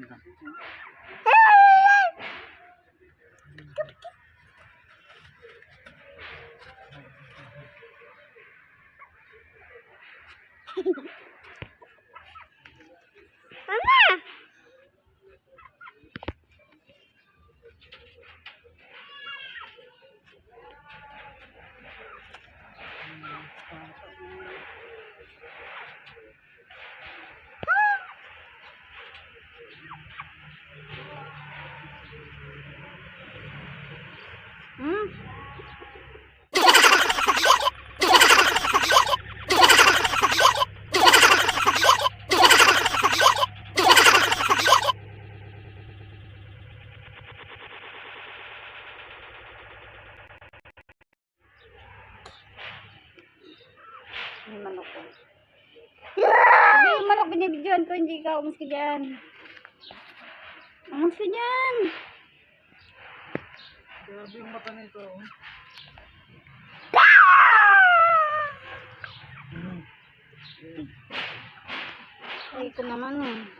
Mama! May manok ko. Hindi yung manok binibidyoan ko, hindi ka umus ka dyan. Umus ka dyan. Grabe yung mata nito. Ay, ito naman eh.